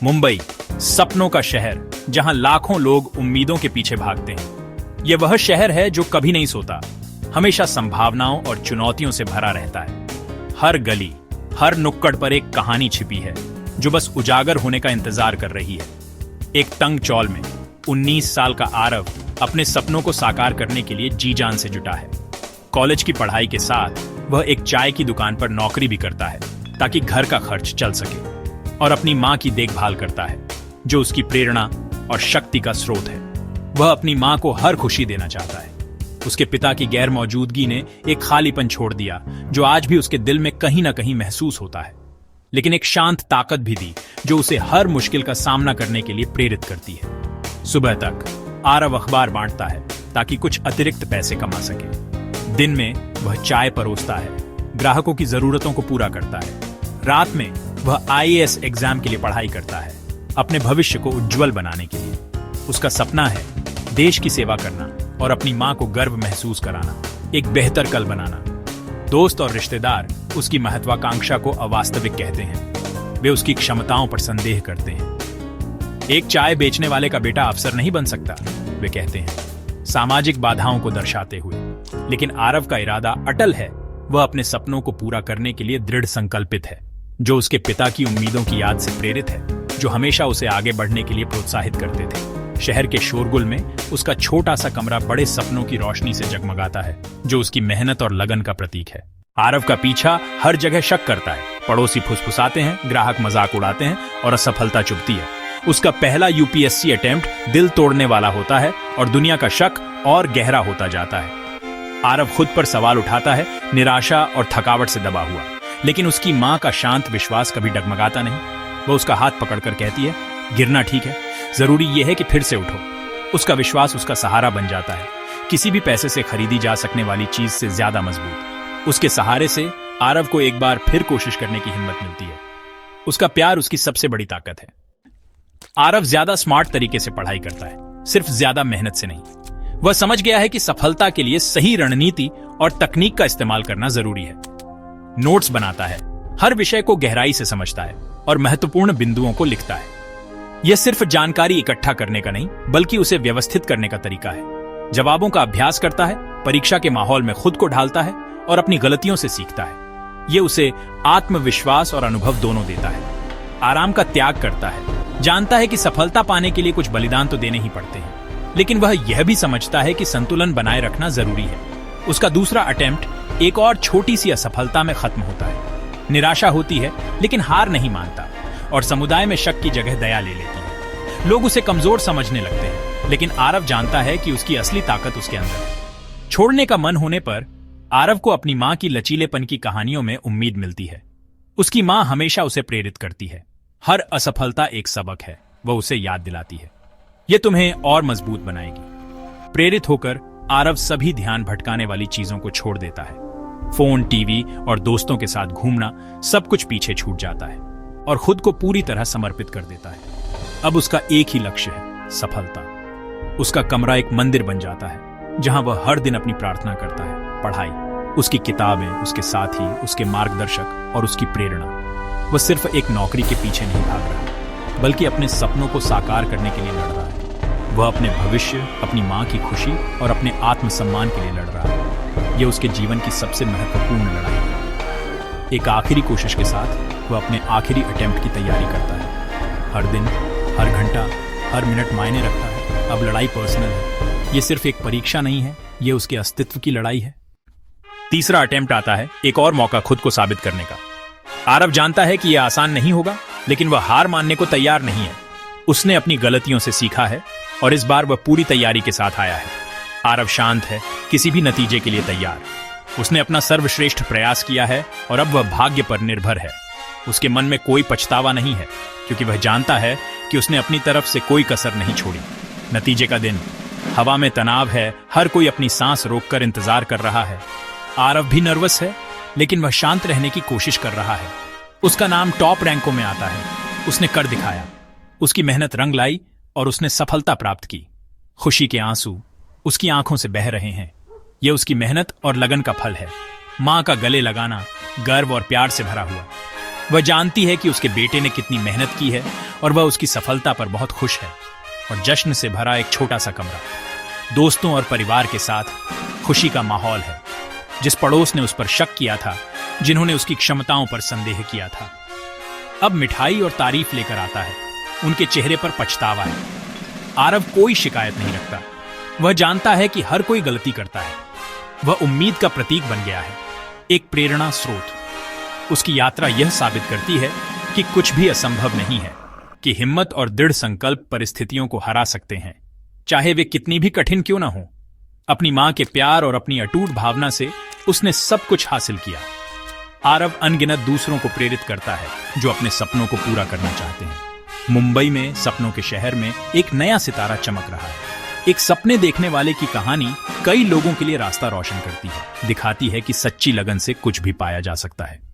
मुंबई, सपनों का शहर, जहां लाखों लोग उम्मीदों के पीछे भागते हैं। यह वह शहर है जो कभी नहीं सोता, हमेशा संभावनाओं और चुनौतियों से भरा रहता है। हर गली, हर नुक्कड़ पर एक कहानी छिपी है जो बस उजागर होने का इंतजार कर रही है। एक तंग चौल में 19 साल का आरव अपने सपनों को साकार करने के लिए जी जान से जुटा है। कॉलेज की पढ़ाई के साथ वह एक चाय की दुकान पर नौकरी भी करता है ताकि घर का खर्च चल सके, और अपनी मां की देखभाल करता है जो उसकी प्रेरणा और शक्ति का स्रोत है। वह अपनी मां को हर खुशी देना चाहता है। उसके पिता की गैर मौजूदगी ने एक खालीपन छोड़ दिया जो आज भी उसके दिल में कहीं ना कहीं महसूस होता है, लेकिन एक शांत ताकत भी दी जो उसे हर मुश्किल का सामना करने के लिए प्रेरित करती है। सुबह तक आरव अखबार बांटता है ताकि कुछ अतिरिक्त पैसे कमा सके। दिन में वह चाय परोसता है, ग्राहकों की जरूरतों को पूरा करता है। रात में वह आईएएस एग्जाम के लिए पढ़ाई करता है, अपने भविष्य को उज्जवल बनाने के लिए। उसका सपना है देश की सेवा करना और अपनी मां को गर्व महसूस कराना, एक बेहतर कल बनाना। दोस्त और रिश्तेदार उसकी महत्वाकांक्षा को अवास्तविक कहते हैं। वे उसकी क्षमताओं पर संदेह करते हैं। एक चाय बेचने वाले का बेटा अफसर नहीं बन सकता, वे कहते हैं, सामाजिक बाधाओं को दर्शाते हुए। लेकिन आरव का इरादा अटल है। वह अपने सपनों को पूरा करने के लिए दृढ़ संकल्पित है, जो उसके पिता की उम्मीदों की याद से प्रेरित है, जो हमेशा उसे आगे बढ़ने के लिए प्रोत्साहित करते थे। शहर के शोरगुल में उसका छोटा सा कमरा बड़े सपनों की रोशनी से जगमगाता है, जो उसकी मेहनत और लगन का प्रतीक है। आरव का पीछा हर जगह शक करता है। पड़ोसी फुसफुसाते हैं, ग्राहक मजाक उड़ाते हैं और असफलता चुभती है। उसका पहला यूपीएससी अटेम्प्ट दिल तोड़ने वाला होता है और दुनिया का शक और गहरा होता जाता है। आरव खुद पर सवाल उठाता है, निराशा और थकावट से दबा हुआ, लेकिन उसकी मां का शांत विश्वास कभी डगमगाता नहीं। वह उसका हाथ पकड़कर कहती है, गिरना ठीक है, जरूरी यह है कि फिर से उठो। उसका विश्वास उसका सहारा बन जाता है, किसी भी पैसे से खरीदी जा सकने वाली चीज से ज्यादा मजबूत। उसके सहारे से आरव को एक बार फिर कोशिश करने की हिम्मत मिलती है। उसका प्यार उसकी सबसे बड़ी ताकत है। आरव ज्यादा स्मार्ट तरीके से पढ़ाई करता है, सिर्फ ज्यादा मेहनत से नहीं। वह समझ गया है कि सफलता के लिए सही रणनीति और तकनीक का इस्तेमाल करना जरूरी है। नोट्स बनाता है, हर विषय को गहराई से समझता है और महत्वपूर्ण बिंदुओं को लिखता है। यह सिर्फ जानकारी इकट्ठा करने का नहीं, बल्कि उसे व्यवस्थित करने का तरीका है। जवाबों का अभ्यास करता है, परीक्षा के माहौल में खुद को ढालता है और अपनी गलतियों से सीखता है। यह उसे आत्मविश्वास और अनुभव दोनों देता है। आराम का त्याग करता है, जानता है कि सफलता पाने के लिए कुछ बलिदान तो देने ही पड़ते हैं, लेकिन वह यह भी समझता है कि संतुलन बनाए रखना जरूरी है। उसका दूसरा अटेम्प्ट एक और छोटी सी असफलता में खत्म होता है। निराशा होती है, लेकिन हार नहीं मानता और समुदाय में शक की जगह दया ले लेती है। लोग उसे कमजोर समझने लगते हैं, लेकिन आरव जानता है कि उसकी असली ताकत उसके अंदर है। छोड़ने का मन होने पर आरव को अपनी मां की लचीलेपन की कहानियों में उम्मीद मिलती है। उसकी मां हमेशा उसे प्रेरित करती है। हर असफलता एक सबक है, वह उसे याद दिलाती है। यह तुम्हें और मजबूत बनाएगी। प्रेरित होकर आरव सभी ध्यान भटकाने वाली चीजों को छोड़ देता है। फोन, टीवी और दोस्तों के साथ घूमना, सब कुछ पीछे छूट जाता है और खुद को पूरी तरह समर्पित कर देता है। अब उसका एक ही लक्ष्य है, सफलता। उसका कमरा एक मंदिर बन जाता है जहां वह हर दिन अपनी प्रार्थना करता है। पढ़ाई, उसकी किताबें, उसके साथी, उसके मार्गदर्शक और उसकी प्रेरणा। वह सिर्फ एक नौकरी के पीछे नहीं भाग रहा, बल्कि अपने सपनों को साकार करने के लिए लड़ रहा है। वह अपने भविष्य, अपनी मां की खुशी और अपने आत्मसम्मान के लिए लड़ रहा है। यह उसके जीवन की सबसे महत्वपूर्ण लड़ाई है। एक आखिरी कोशिश के साथ वह अपने आखिरी अटेम्प्ट की तैयारी करता है। हर दिन, हर घंटा, हर मिनट मायने रखता है। अब लड़ाई पर्सनल है। यह सिर्फ एक परीक्षा नहीं है, यह उसके अस्तित्व की लड़ाई है। तीसरा अटेम्प्ट आता है, एक और मौका खुद को साबित करने का। आरव जानता है कि यह आसान नहीं होगा, लेकिन वह हार मानने को तैयार नहीं है। उसने अपनी गलतियों से सीखा है और इस बार वह पूरी तैयारी के साथ आया है। आरव शांत है, किसी भी नतीजे के लिए तैयार। उसने अपना सर्वश्रेष्ठ प्रयास किया है और अब वह भाग्य पर निर्भर है। उसके मन में कोई पछतावा नहीं है, क्योंकि वह जानता है कि उसने अपनी तरफ से कोई कसर नहीं छोड़ी। नतीजे का दिन, हवा में तनाव है, हर कोई अपनी सांस रोककर इंतजार कर रहा है। आरव भी नर्वस है, लेकिन वह शांत रहने की कोशिश कर रहा है। उसका नाम टॉप रैंकों में आता है। उसने कर दिखाया। उसकी मेहनत रंग लाई और उसने सफलता प्राप्त की। खुशी के आंसू उसकी आंखों से बह रहे हैं। यह उसकी मेहनत और लगन का फल है। मां का गले लगाना गर्व और प्यार से भरा हुआ। वह जानती है कि उसके बेटे ने कितनी मेहनत की है और वह उसकी सफलता पर बहुत खुश है। और जश्न से भरा एक छोटा सा कमरा, दोस्तों और परिवार के साथ खुशी का माहौल है। जिस पड़ोस ने उस पर शक किया था, जिन्होंने उसकी क्षमताओं पर संदेह किया था, अब मिठाई और तारीफ लेकर आता है। उनके चेहरे पर पछतावा है। आरव कोई शिकायत नहीं रखता। वह जानता है कि हर कोई गलती करता है। वह उम्मीद का प्रतीक बन गया है, एक प्रेरणा स्रोत। उसकी यात्रा यह साबित करती है कि कुछ भी असंभव नहीं है, कि हिम्मत और दृढ़ संकल्प परिस्थितियों को हरा सकते हैं, चाहे वे कितनी भी कठिन क्यों ना हो। अपनी मां के प्यार और अपनी अटूट भावना से उसने सब कुछ हासिल किया। आरव अनगिनत दूसरों को प्रेरित करता है जो अपने सपनों को पूरा करना चाहते हैं। मुंबई में सपनों के शहर में एक नया सितारा चमक रहा है। एक सपने देखने वाले की कहानी कई लोगों के लिए रास्ता रोशन करती है, दिखाती है कि सच्ची लगन से कुछ भी पाया जा सकता है।